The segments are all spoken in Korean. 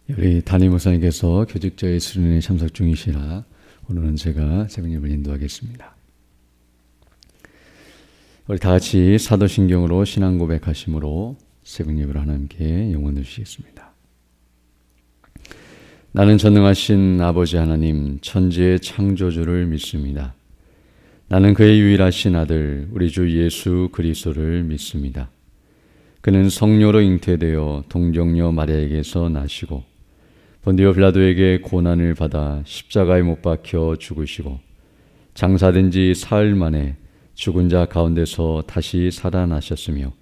우리 담임 목사님께서 교직자의 수련회에 참석 중이시라 오늘은 제가 새벽 예배를 인도하겠습니다. 우리 다 같이 사도신경으로 신앙 고백하심으로 새벽 예배를 하나님께 영원을 주시겠습니다. 나는 전능하신 아버지 하나님 천지의 창조주를 믿습니다. 나는 그의 유일하신 아들 우리 주 예수 그리스도를 믿습니다. 그는 성령으로 잉태되어 동정녀 마리아에게서 나시고 본디오 빌라도에게 고난을 받아 십자가에 못 박혀 죽으시고 장사된 지 사흘 만에 죽은 자 가운데서 다시 살아나셨으며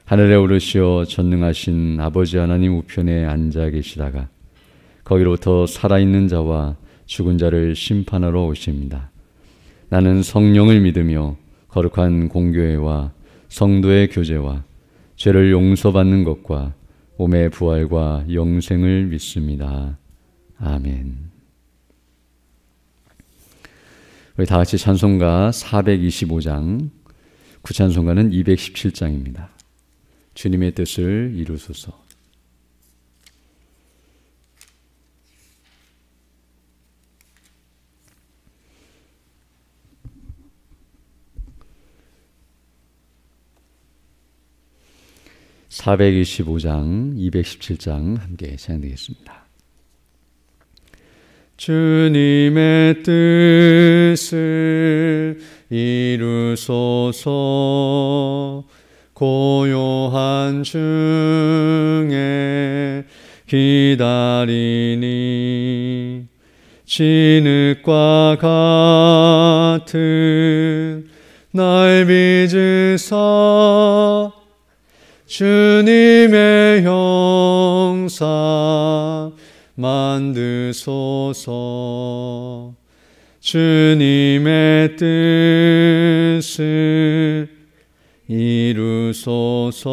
하늘에 오르시어 전능하신 아버지 하나님 우편에 앉아 계시다가 거기로부터 살아있는 자와 죽은 자를 심판하러 오십니다. 나는 성령을 믿으며 거룩한 공교회와 성도의 교제와 죄를 용서받는 것과 몸의 부활과 영생을 믿습니다. 아멘. 우리 다 같이 찬송가 425장, 구찬송가는 217장입니다. 주님의 뜻을 이루소서. (425장) (217장) 함께 찬양드리겠습니다. 주님의 뜻을 이루소서. 고요한 중에 기다리니 진흙과 같은 날 빚으사 주님의 형상 만드소서. 주님의 뜻을 이루소서.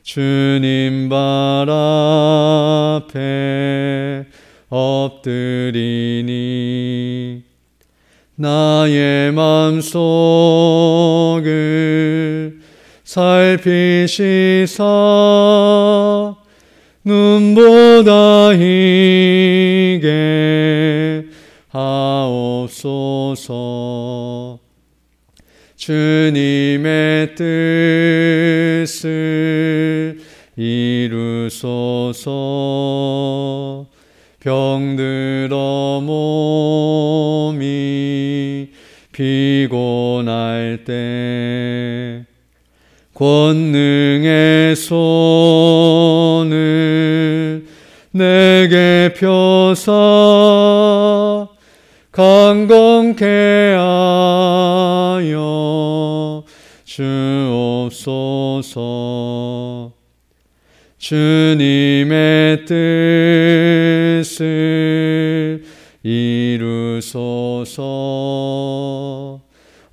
주님 발 앞에 엎드리니 나의 맘속을 살피시사 눈보다 희게 하옵소서. 주님의 뜻을 이루소서. 병들어 몸이 피곤할 때 권능의 손을 내게 펴사 강건케 하여 주옵소서. 주님의 뜻을 이루소서.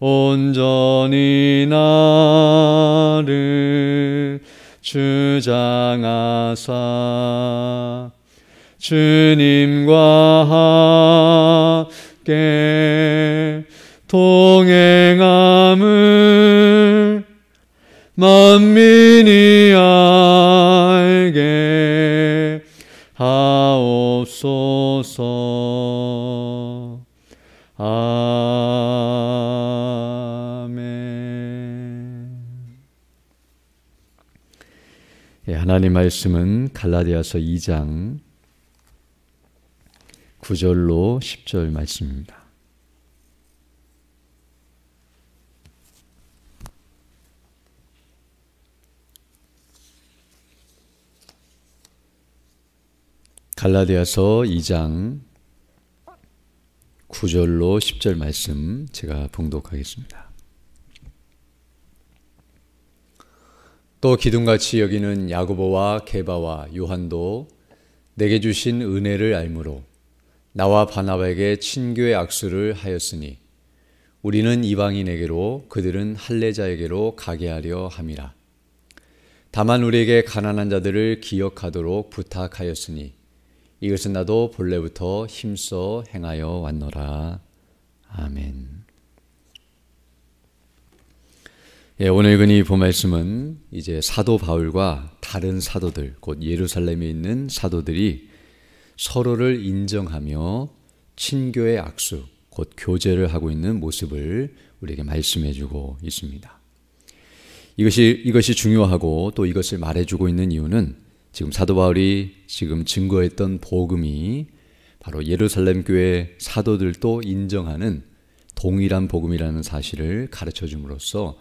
온전히 나를 주장하사 주님과 함께 동행함을 만민이 알게 하옵소서. 하나님 말씀은 갈라디아서 2장 9절로 10절 말씀입니다. 갈라디아서 2장 9절로 10절 말씀 제가 봉독하겠습니다. 또 기둥같이 여기는 야고보와 게바와 요한도 내게 주신 은혜를 알므로 나와 바나바에게 친교의 악수를 하였으니 우리는 이방인에게로 그들은 할례자에게로 가게 하려 함이라. 다만 우리에게 가난한 자들을 기억하도록 부탁하였으니 이것은 나도 본래부터 힘써 행하여 왔노라. 아멘. 오늘 근이 본 말씀은 이제 사도 바울과 다른 사도들, 곧 예루살렘에 있는 사도들이 서로를 인정하며 친교의 악수, 곧 교제를 하고 있는 모습을 우리에게 말씀해 주고 있습니다. 이것이 중요하고 또 이것을 말해주고 있는 이유는 지금 사도 바울이 지금 증거했던 복음이 바로 예루살렘 교회 사도들도 인정하는 동일한 복음이라는 사실을 가르쳐 줌으로써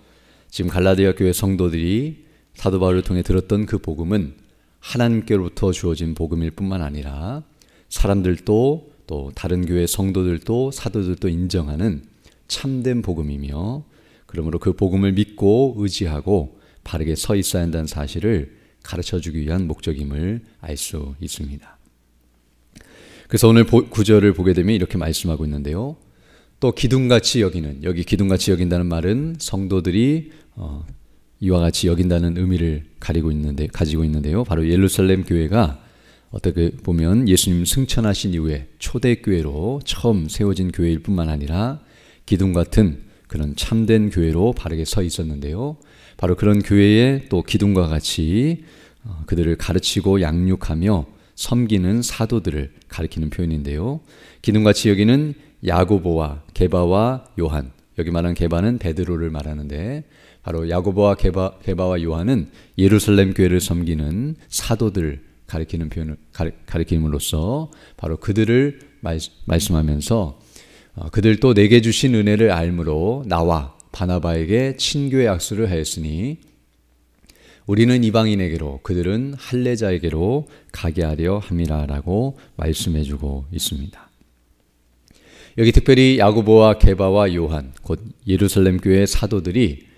지금 갈라디아 교회 성도들이 사도 바울을 통해 들었던 그 복음은 하나님께로부터 주어진 복음일 뿐만 아니라 사람들도 또 다른 교회 성도들도 사도들도 인정하는 참된 복음이며, 그러므로 그 복음을 믿고 의지하고 바르게 서 있어야 한다는 사실을 가르쳐주기 위한 목적임을 알 수 있습니다. 그래서 오늘 구절을 보게 되면 이렇게 말씀하고 있는데요. 또 기둥같이 여기는, 여기 기둥같이 여긴다는 말은 성도들이 이와 같이 여긴다는 의미를 가지고 있는데요. 바로 예루살렘 교회가 어떻게 보면 예수님 승천하신 이후에 초대교회로 처음 세워진 교회일 뿐만 아니라 기둥 같은 그런 참된 교회로 바르게 서 있었는데요. 바로 그런 교회에 또 기둥과 같이 그들을 가르치고 양육하며 섬기는 사도들을 가리키는 표현인데요. 기둥같이 여기는 야고보와 게바와 요한, 여기 말하는 게바는 베드로를 말하는데 바로 야고보와 게바와 요한은 예루살렘 교회를 섬기는 사도들을 가리키는 표현을 가리킴으로써 바로 그들을 말씀하면서 그들도 내게 주신 은혜를 알므로 나와 바나바에게 친교의 악수를 하였으니 우리는 이방인에게로 그들은 할례자에게로 가게 하려 함이라라고 말씀해주고 있습니다. 여기 특별히 야고보와 게바와 요한, 곧 예루살렘 교회의 사도들이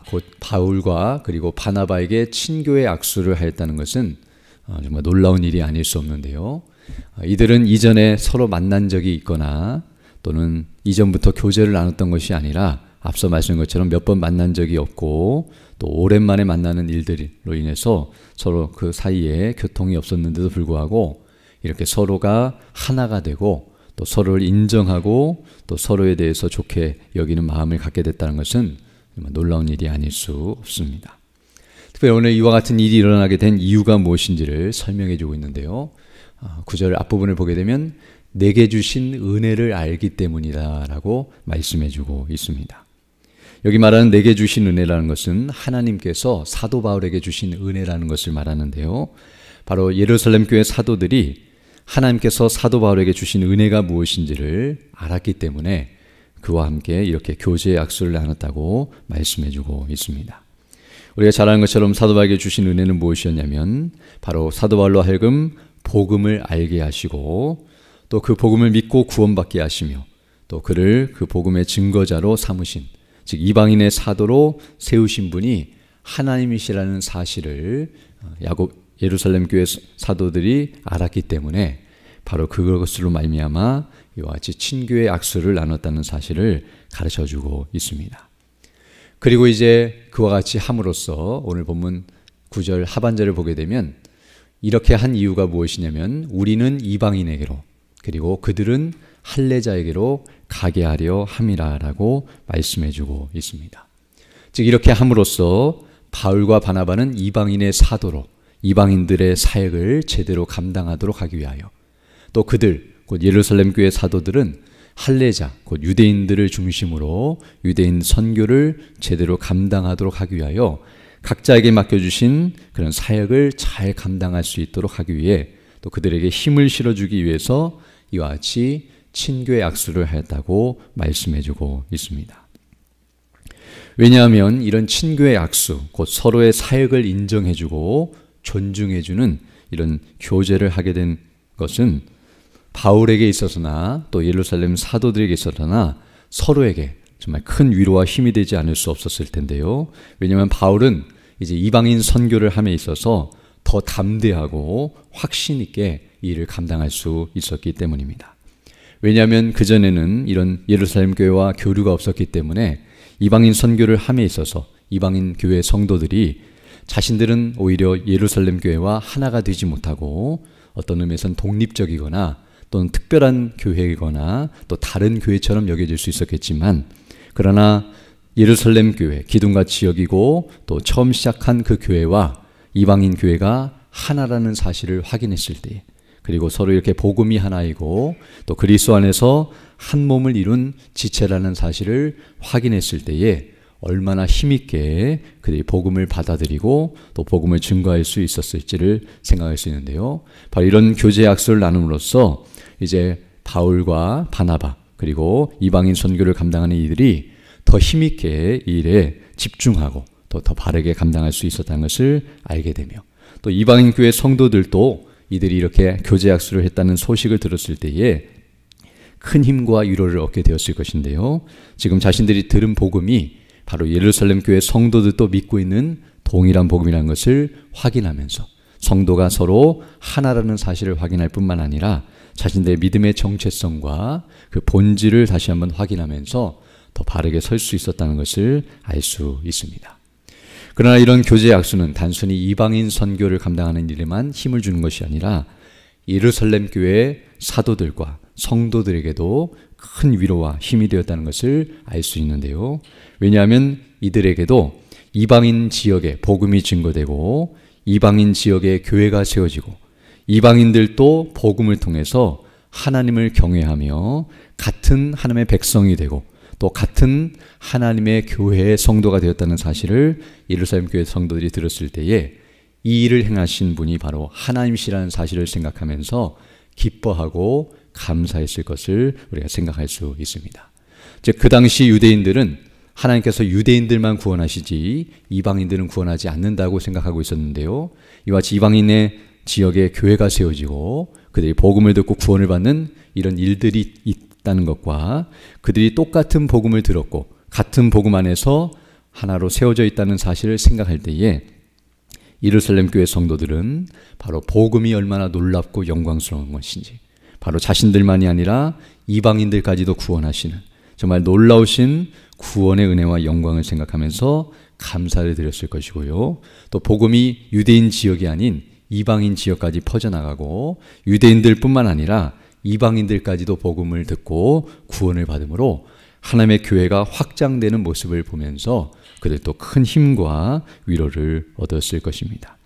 곧 바울과 그리고 바나바에게 친교의 악수를 하였다는 것은 정말 놀라운 일이 아닐 수 없는데요. 이들은 이전에 서로 만난 적이 있거나 또는 이전부터 교제를 나눴던 것이 아니라 앞서 말씀한 것처럼 몇 번 만난 적이 없고 또 오랜만에 만나는 일들로 인해서 서로 그 사이에 교통이 없었는데도 불구하고 이렇게 서로가 하나가 되고 또 서로를 인정하고 또 서로에 대해서 좋게 여기는 마음을 갖게 됐다는 것은 정말 놀라운 일이 아닐 수 없습니다. 특별히 오늘 이와 같은 일이 일어나게 된 이유가 무엇인지를 설명해 주고 있는데요. 9절 앞부분을 보게 되면 내게 주신 은혜를 알기 때문이다 라고 말씀해 주고 있습니다. 여기 말하는 내게 주신 은혜라는 것은 하나님께서 사도 바울에게 주신 은혜라는 것을 말하는데요. 바로 예루살렘 교회 사도들이 하나님께서 사도 바울에게 주신 은혜가 무엇인지를 알았기 때문에 그와 함께 이렇게 교제의 악수를 나눴다고 말씀해 주고 있습니다. 우리가 잘 아는 것처럼 사도 바울에게 주신 은혜는 무엇이었냐면 바로 사도 바울로 하여금 복음을 알게 하시고 또 그 복음을 믿고 구원받게 하시며 또 그를 그 복음의 증거자로 삼으신, 즉 이방인의 사도로 세우신 분이 하나님이시라는 사실을 예루살렘 교회 사도들이 알았기 때문에 바로 그것으로 말미암아 이와 같이 친교의 악수를 나눴다는 사실을 가르쳐주고 있습니다. 그리고 이제 그와 같이 함으로써 오늘 본문 9절 하반절을 보게 되면 이렇게 한 이유가 무엇이냐면 우리는 이방인에게로 그리고 그들은 할례자에게로 가게 하려 함이라라고 말씀해주고 있습니다. 즉 이렇게 함으로써 바울과 바나바는 이방인의 사도로 이방인들의 사역을 제대로 감당하도록 하기 위하여 또 그들 곧 예루살렘 교회 사도들은 할례자 곧 유대인들을 중심으로 유대인 선교를 제대로 감당하도록 하기 위하여 각자에게 맡겨주신 그런 사역을 잘 감당할 수 있도록 하기 위해 또 그들에게 힘을 실어주기 위해서 이와 같이 친교의 악수를 하였다고 말씀해주고 있습니다. 왜냐하면 이런 친교의 악수, 곧 서로의 사역을 인정해주고 존중해주는 이런 교제를 하게 된 것은 바울에게 있어서나 또 예루살렘 사도들에게 있어서나 서로에게 정말 큰 위로와 힘이 되지 않을 수 없었을 텐데요. 왜냐하면 바울은 이제 이방인 선교를 함에 있어서 더 담대하고 확신 있게 이 일을 감당할 수 있었기 때문입니다. 왜냐하면 그전에는 이런 예루살렘 교회와 교류가 없었기 때문에 이방인 선교를 함에 있어서 이방인 교회 성도들이 자신들은 오히려 예루살렘 교회와 하나가 되지 못하고 어떤 의미에서는 독립적이거나 또는 특별한 교회이거나 또 다른 교회처럼 여겨질 수 있었겠지만 그러나 예루살렘 교회, 기둥같이 여기고 또 처음 시작한 그 교회와 이방인 교회가 하나라는 사실을 확인했을 때, 그리고 서로 이렇게 복음이 하나이고 또 그리스도 안에서 한 몸을 이룬 지체라는 사실을 확인했을 때에 얼마나 힘있게 그들이 복음을 받아들이고 또 복음을 증거할 수 있었을지를 생각할 수 있는데요. 바로 이런 교제 약속을 나눔으로써 이제 바울과 바나바 그리고 이방인 선교를 감당하는 이들이 더 힘있게 이 일에 집중하고 또 더 바르게 감당할 수 있었다는 것을 알게 되며, 또 이방인 교회 성도들도 이들이 이렇게 교제 약속을 했다는 소식을 들었을 때에 큰 힘과 위로를 얻게 되었을 것인데요. 지금 자신들이 들은 복음이 바로 예루살렘 교회 성도들도 믿고 있는 동일한 복음이라는 것을 확인하면서 성도가 서로 하나라는 사실을 확인할 뿐만 아니라 자신들의 믿음의 정체성과 그 본질을 다시 한번 확인하면서 더 바르게 설 수 있었다는 것을 알 수 있습니다. 그러나 이런 교제 약수는 단순히 이방인 선교를 감당하는 일에만 힘을 주는 것이 아니라 예루살렘 교회 사도들과 성도들에게도 큰 위로와 힘이 되었다는 것을 알 수 있는데요. 왜냐하면 이들에게도 이방인 지역에 복음이 증거되고 이방인 지역에 교회가 세워지고 이방인들도 복음을 통해서 하나님을 경외하며 같은 하나님의 백성이 되고 또 같은 하나님의 교회의 성도가 되었다는 사실을 예루살렘 교회 성도들이 들었을 때에 이 일을 행하신 분이 바로 하나님이시라는 사실을 생각하면서 기뻐하고 감사했을 것을 우리가 생각할 수 있습니다. 즉 그 당시 유대인들은 하나님께서 유대인들만 구원하시지 이방인들은 구원하지 않는다고 생각하고 있었는데요. 이와 같이 이방인의 지역에 교회가 세워지고 그들이 복음을 듣고 구원을 받는 이런 일들이 있다는 것과 그들이 똑같은 복음을 들었고 같은 복음 안에서 하나로 세워져 있다는 사실을 생각할 때에 예루살렘 교회 성도들은 바로 복음이 얼마나 놀랍고 영광스러운 것인지, 바로 자신들만이 아니라 이방인들까지도 구원하시는 정말 놀라우신 구원의 은혜와 영광을 생각하면서 감사를 드렸을 것이고요. 또 복음이 유대인 지역이 아닌 이방인 지역까지 퍼져나가고 유대인들뿐만 아니라 이방인들까지도 복음을 듣고 구원을 받음으로 하나님의 교회가 확장되는 모습을 보면서 그들도 큰 힘과 위로를 얻었을 것입니다.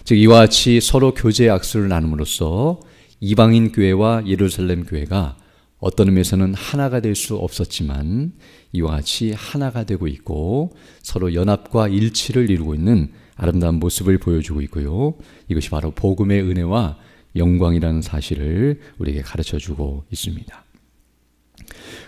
즉 이와 같이 서로 교제 약속을 나눔으로써 이방인 교회와 예루살렘 교회가 어떤 의미에서는 하나가 될 수 없었지만 이와 같이 하나가 되고 있고 서로 연합과 일치를 이루고 있는 아름다운 모습을 보여주고 있고요. 이것이 바로 복음의 은혜와 영광이라는 사실을 우리에게 가르쳐주고 있습니다.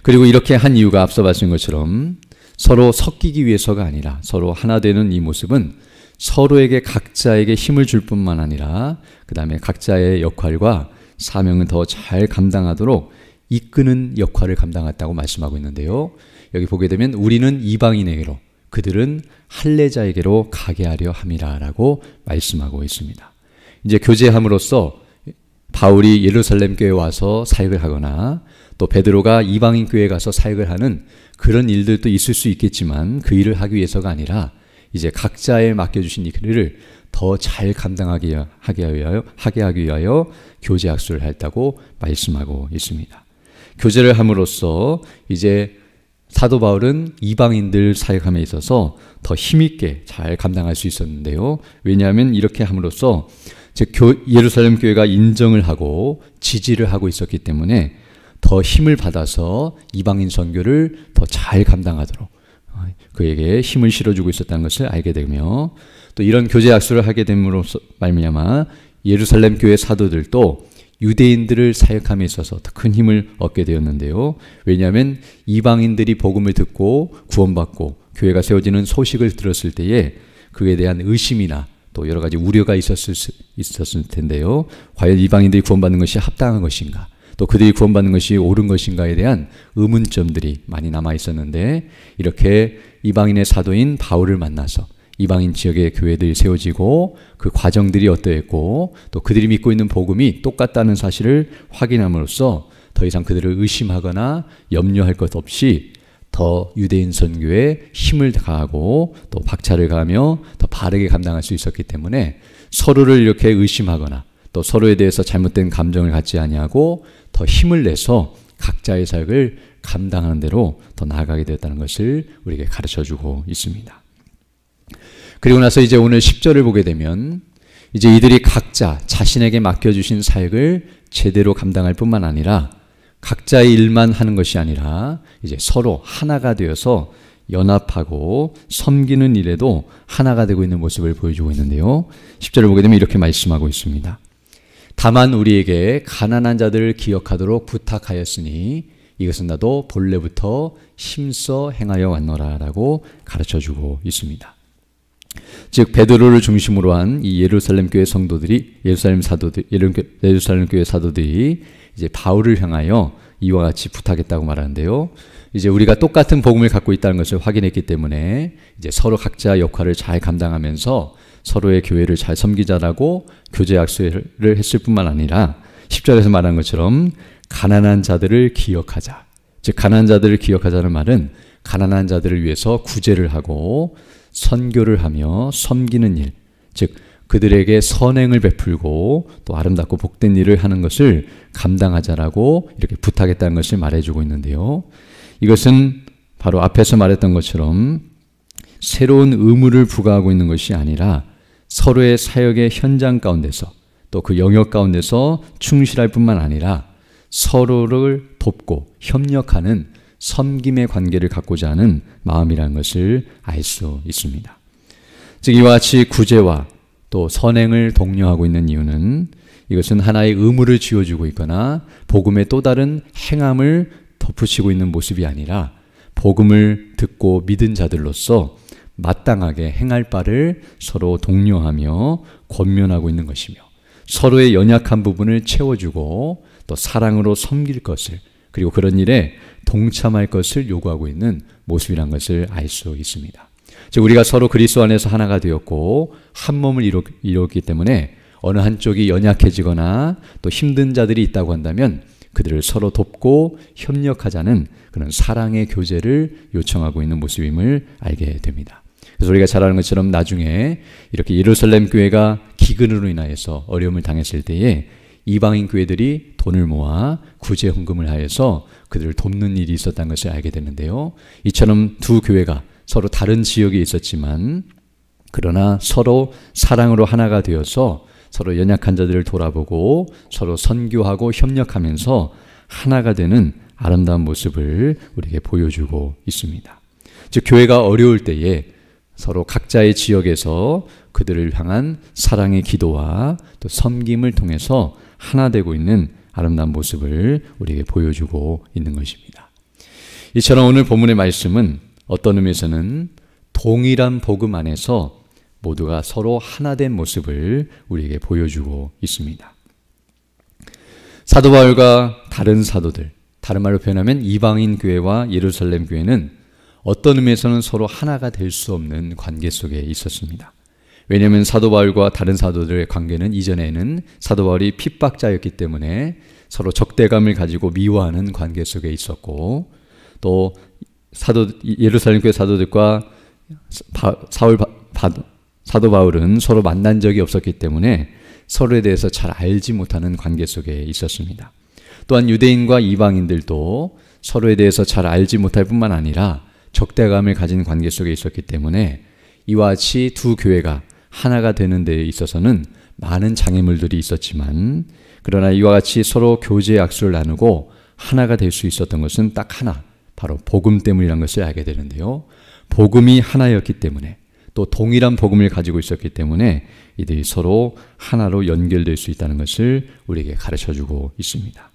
그리고 이렇게 한 이유가 앞서 말씀인 것처럼 서로 섞이기 위해서가 아니라 서로 하나 되는 이 모습은 서로에게 각자에게 힘을 줄 뿐만 아니라 그 다음에 각자의 역할과 사명을 더 잘 감당하도록 이끄는 역할을 감당했다고 말씀하고 있는데요. 여기 보게 되면 우리는 이방인에게로 그들은 할례자에게로 가게 하려 함이라 라고 말씀하고 있습니다. 이제 교제함으로써 바울이 예루살렘 교회에 와서 사역을 하거나 또 베드로가 이방인 교회에 가서 사역을 하는 그런 일들도 있을 수 있겠지만 그 일을 하기 위해서가 아니라 이제 각자에 맡겨주신 이 일을 더 잘 감당하게 하기 위하여 교제 약속을 했다고 말씀하고 있습니다. 교제를 함으로써 이제 사도 바울은 이방인들 사역함에 있어서 더 힘있게 잘 감당할 수 있었는데요. 왜냐하면 이렇게 함으로써 즉 예루살렘 교회가 인정을 하고 지지를 하고 있었기 때문에 더 힘을 받아서 이방인 선교를 더 잘 감당하도록 그에게 힘을 실어주고 있었다는 것을 알게 되며, 또 이런 교제 약속을 하게 됨으로써 말미암아 예루살렘 교회 사도들도 유대인들을 사역함에 있어서 더 큰 힘을 얻게 되었는데요. 왜냐하면 이방인들이 복음을 듣고 구원받고 교회가 세워지는 소식을 들었을 때에 그에 대한 의심이나 또 여러 가지 우려가 있었을 텐데요. 과연 이방인들이 구원받는 것이 합당한 것인가, 또 그들이 구원받는 것이 옳은 것인가에 대한 의문점들이 많이 남아 있었는데, 이렇게 이방인의 사도인 바울을 만나서 이방인 지역의 교회들이 세워지고 그 과정들이 어떠했고 또 그들이 믿고 있는 복음이 똑같다는 사실을 확인함으로써 더 이상 그들을 의심하거나 염려할 것 없이 더 유대인 선교에 힘을 가하고 또 박차를 가하며 더 바르게 감당할 수 있었기 때문에 서로를 이렇게 의심하거나 또 서로에 대해서 잘못된 감정을 갖지 아니하고 더 힘을 내서 각자의 사역을 감당하는 대로 더 나아가게 되었다는 것을 우리에게 가르쳐주고 있습니다. 그리고 나서 이제 오늘 10절을 보게 되면 이제 이들이 각자 자신에게 맡겨주신 사역을 제대로 감당할 뿐만 아니라 각자의 일만 하는 것이 아니라 이제 서로 하나가 되어서 연합하고 섬기는 일에도 하나가 되고 있는 모습을 보여주고 있는데요. 10절을 보게 되면 이렇게 말씀하고 있습니다. 다만 우리에게 가난한 자들을 기억하도록 부탁하였으니 이것은 나도 본래부터 힘써 행하여 왔노라 라고 가르쳐주고 있습니다. 즉 베드로를 중심으로 한 이 예루살렘 교회 성도들이 예루살렘 교회 사도들이 이제 바울을 향하여 이와 같이 부탁했다고 말하는데요. 이제 우리가 똑같은 복음을 갖고 있다는 것을 확인했기 때문에 이제 서로 각자 역할을 잘 감당하면서 서로의 교회를 잘 섬기자라고 교제 약속을 했을 뿐만 아니라 10절에서 말한 것처럼 가난한 자들을 기억하자. 즉 가난한 자들을 기억하자는 말은 가난한 자들을 위해서 구제를 하고 선교를 하며 섬기는 일, 즉 그들에게 선행을 베풀고 또 아름답고 복된 일을 하는 것을 감당하자라고 이렇게 부탁했다는 것을 말해주고 있는데요. 이것은 바로 앞에서 말했던 것처럼 새로운 의무를 부과하고 있는 것이 아니라 서로의 사역의 현장 가운데서 또 그 영역 가운데서 충실할 뿐만 아니라 서로를 돕고 협력하는 섬김의 관계를 갖고자 하는 마음이라는 것을 알 수 있습니다. 즉 이와 같이 구제와 또 선행을 독려하고 있는 이유는 이것은 하나의 의무를 지어주고 있거나 복음의 또 다른 행함을 덧붙이고 있는 모습이 아니라 복음을 듣고 믿은 자들로서 마땅하게 행할 바를 서로 독려하며 권면하고 있는 것이며 서로의 연약한 부분을 채워주고 또 사랑으로 섬길 것을 그리고 그런 일에 동참할 것을 요구하고 있는 모습이란 것을 알 수 있습니다. 즉 우리가 서로 그리스도 안에서 하나가 되었고 한 몸을 이뤘기 때문에 어느 한쪽이 연약해지거나 또 힘든 자들이 있다고 한다면 그들을 서로 돕고 협력하자는 그런 사랑의 교제를 요청하고 있는 모습임을 알게 됩니다. 그래서 우리가 잘 아는 것처럼 나중에 이렇게 예루살렘 교회가 기근으로 인하여서 어려움을 당했을 때에 이방인 교회들이 돈을 모아 구제 헌금을 하여서 그들을 돕는 일이 있었다는 것을 알게 되는데요. 이처럼 두 교회가 서로 다른 지역에 있었지만 그러나 서로 사랑으로 하나가 되어서 서로 연약한 자들을 돌아보고 서로 선교하고 협력하면서 하나가 되는 아름다운 모습을 우리에게 보여주고 있습니다. 즉 교회가 어려울 때에 서로 각자의 지역에서 그들을 향한 사랑의 기도와 또 섬김을 통해서 하나 되고 있는 아름다운 모습을 우리에게 보여주고 있는 것입니다. 이처럼 오늘 본문의 말씀은 어떤 의미에서는 동일한 복음 안에서 모두가 서로 하나 된 모습을 우리에게 보여주고 있습니다. 사도 바울과 다른 사도들, 다른 말로 표현하면 이방인 교회와 예루살렘 교회는 어떤 의미에서는 서로 하나가 될 수 없는 관계 속에 있었습니다. 왜냐하면 사도 바울과 다른 사도들의 관계는 이전에는 사도 바울이 핍박자였기 때문에 서로 적대감을 가지고 미워하는 관계 속에 있었고 또 예루살렘 교회 사도들과 사도 바울은 서로 만난 적이 없었기 때문에 서로에 대해서 잘 알지 못하는 관계 속에 있었습니다. 또한 유대인과 이방인들도 서로에 대해서 잘 알지 못할 뿐만 아니라 적대감을 가진 관계 속에 있었기 때문에 이와 같이 두 교회가 하나가 되는 데 있어서는 많은 장애물들이 있었지만 그러나 이와 같이 서로 교제 약속을 나누고 하나가 될 수 있었던 것은 딱 하나, 바로 복음 때문이라는 것을 알게 되는데요. 복음이 하나였기 때문에 또 동일한 복음을 가지고 있었기 때문에 이들이 서로 하나로 연결될 수 있다는 것을 우리에게 가르쳐주고 있습니다.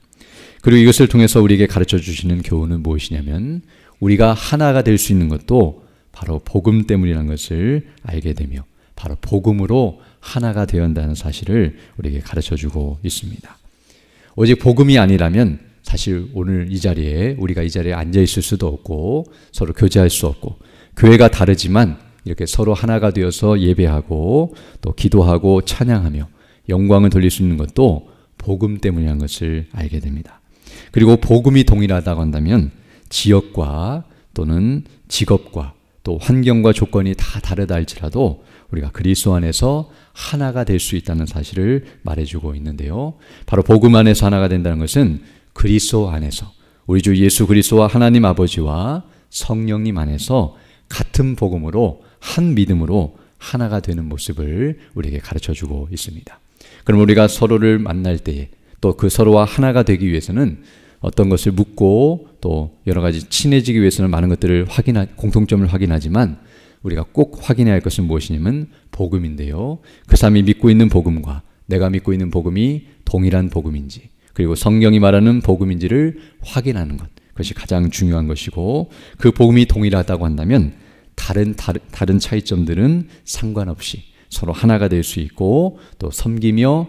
그리고 이것을 통해서 우리에게 가르쳐주시는 교훈은 무엇이냐면 우리가 하나가 될 수 있는 것도 바로 복음 때문이라는 것을 알게 되며 바로 복음으로 하나가 되어야 한다는 사실을 우리에게 가르쳐주고 있습니다. 오직 복음이 아니라면 사실 오늘 이 자리에 우리가 이 자리에 앉아 있을 수도 없고 서로 교제할 수 없고 교회가 다르지만 이렇게 서로 하나가 되어서 예배하고 또 기도하고 찬양하며 영광을 돌릴 수 있는 것도 복음 때문이라는 것을 알게 됩니다. 그리고 복음이 동일하다고 한다면 지역과 또는 직업과 또 환경과 조건이 다 다르다 할지라도 우리가 그리스도 안에서 하나가 될 수 있다는 사실을 말해주고 있는데요. 바로 복음 안에서 하나가 된다는 것은 그리스도 안에서 우리 주 예수 그리스도와 하나님 아버지와 성령님 안에서 같은 복음으로 한 믿음으로 하나가 되는 모습을 우리에게 가르쳐주고 있습니다. 그럼 우리가 서로를 만날 때에 또 그 서로와 하나가 되기 위해서는 어떤 것을 묻고 또 여러 가지 친해지기 위해서는 많은 것들을 공통점을 확인하지만 우리가 꼭 확인해야 할 것은 무엇이냐면 복음인데요. 그 사람이 믿고 있는 복음과 내가 믿고 있는 복음이 동일한 복음인지, 그리고 성경이 말하는 복음인지를 확인하는 것, 그것이 가장 중요한 것이고, 그 복음이 동일하다고 한다면 다른 차이점들은 상관없이 서로 하나가 될 수 있고 또 섬기며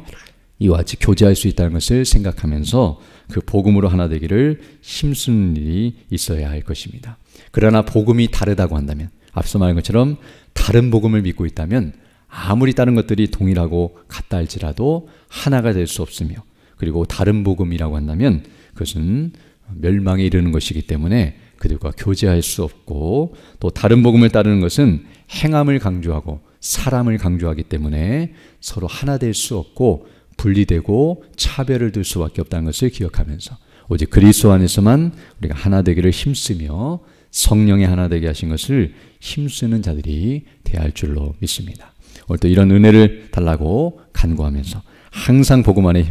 이와 같이 교제할 수 있다는 것을 생각하면서 그 복음으로 하나 되기를 힘쓰는 일이 있어야 할 것입니다. 그러나 복음이 다르다고 한다면, 앞서 말한 것처럼 다른 복음을 믿고 있다면 아무리 다른 것들이 동일하고 같다 할지라도 하나가 될 수 없으며, 그리고 다른 복음이라고 한다면 그것은 멸망에 이르는 것이기 때문에 그들과 교제할 수 없고, 또 다른 복음을 따르는 것은 행함을 강조하고 사람을 강조하기 때문에 서로 하나 될 수 없고 분리되고 차별을 둘 수밖에 없다는 것을 기억하면서 오직 그리스도 안에서만 우리가 하나 되기를 힘쓰며 성령의 하나 되게 하신 것을 힘쓰는 자들이 되어야 할 줄로 믿습니다. 오늘 또 이런 은혜를 달라고 간구하면서 항상 복음 안에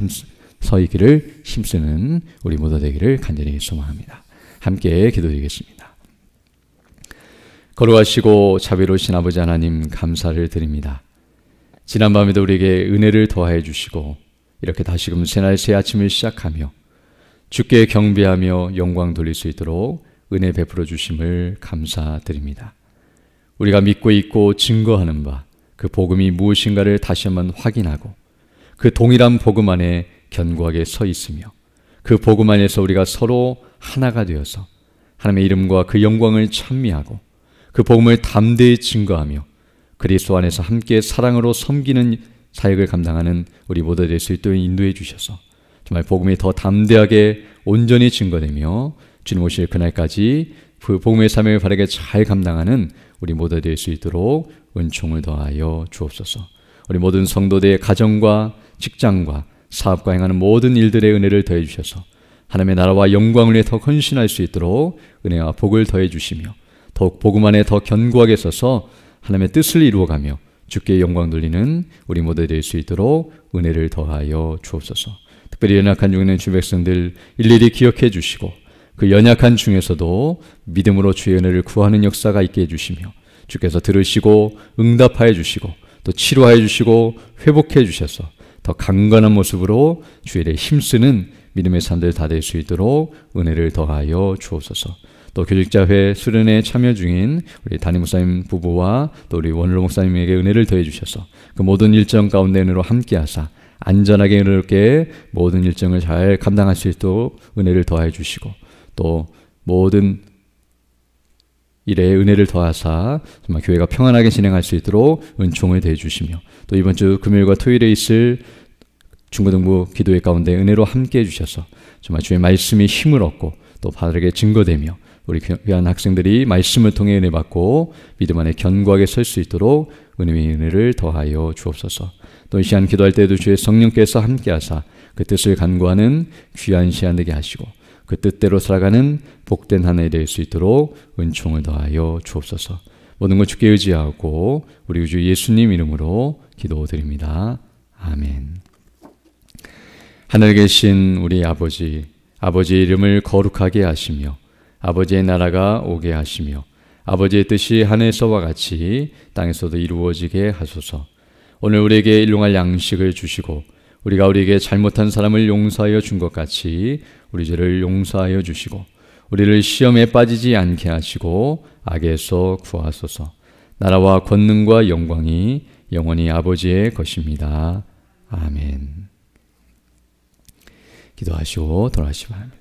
서 있기를 힘쓰는 우리 모두 되기를 간절히 소망합니다. 함께 기도드리겠습니다. 거룩하시고 자비로우신 아버지 하나님, 감사를 드립니다. 지난밤에도 우리에게 은혜를 더하여 주시고 이렇게 다시금 새날 새 아침을 시작하며 주께 경배하며 영광 돌릴 수 있도록 은혜 베풀어 주심을 감사드립니다. 우리가 믿고 있고 증거하는 바, 그 복음이 무엇인가를 다시 한번 확인하고 그 동일한 복음 안에 견고하게 서 있으며 그 복음 안에서 우리가 서로 하나가 되어서 하나님의 이름과 그 영광을 찬미하고 그 복음을 담대히 증거하며 그리스도 안에서 함께 사랑으로 섬기는 사역을 감당하는 우리 모두 될 수 있도록 인도해 주셔서 정말 복음이 더 담대하게 온전히 증거되며 주님 오실 그날까지 그 복음의 삶을 바르게 잘 감당하는 우리 모두 될 수 있도록 은총을 더하여 주옵소서. 우리 모든 성도들의 가정과 직장과 사업과 행하는 모든 일들의 은혜를 더해 주셔서 하나님의 나라와 영광을 위해 더 헌신할 수 있도록 은혜와 복을 더해 주시며 더욱 복음 안에 더 견고하게 서서 하나님의 뜻을 이루어가며 주께 영광 돌리는 우리 모두 될 수 있도록 은혜를 더하여 주옵소서. 특별히 연약한 중에 있는 주 백성들 일일이 기억해 주시고 그 연약한 중에서도 믿음으로 주의 은혜를 구하는 역사가 있게 해주시며 주께서 들으시고 응답하여 주시고 또 치료하여 주시고 회복해 주셔서 더 강건한 모습으로 주의 일에 힘쓰는 믿음의 사람들 다 될 수 있도록 은혜를 더하여 주옵소서. 또 교직자회 수련회에 참여 중인 우리 담임 목사님 부부와 또 우리 원로 목사님에게 은혜를 더해 주셔서 그 모든 일정 가운데 은혜로 함께하사 안전하게 은혜롭게 모든 일정을 잘 감당할 수 있도록 은혜를 더해 주시고 또 모든 일에 은혜를 더하사 정말 교회가 평안하게 진행할 수 있도록 은총을 더해 주시며 또 이번 주 금요일과 토요일에 있을 중고등부 기도회 가운데 은혜로 함께해 주셔서 정말 주의 말씀이 힘을 얻고 또 바르게 증거되며 우리 귀한 학생들이 말씀을 통해 은혜 받고 믿음 안에 견고하게 설 수 있도록 은혜의 은혜를 더하여 주옵소서. 또 이 시간 기도할 때에도 주의 성령께서 함께하사 그 뜻을 간구하는 귀한 시간 되게 하시고 그 뜻대로 살아가는 복된 한 해 될 수 있도록 은총을 더하여 주옵소서. 모든 것 주께 의지하고 우리 주 예수님 이름으로 기도드립니다. 아멘. 하늘에 계신 우리 아버지, 아버지의 이름을 거룩하게 하시며 아버지의 나라가 오게 하시며 아버지의 뜻이 하늘에서와 같이 땅에서도 이루어지게 하소서. 오늘 우리에게 일용할 양식을 주시고 우리가 우리에게 잘못한 사람을 용서하여 준 것 같이 우리 죄를 용서하여 주시고 우리를 시험에 빠지지 않게 하시고 악에서 구하소서. 나라와 권능과 영광이 영원히 아버지의 것입니다. 아멘. 기도하시고 돌아가시기 바랍니다.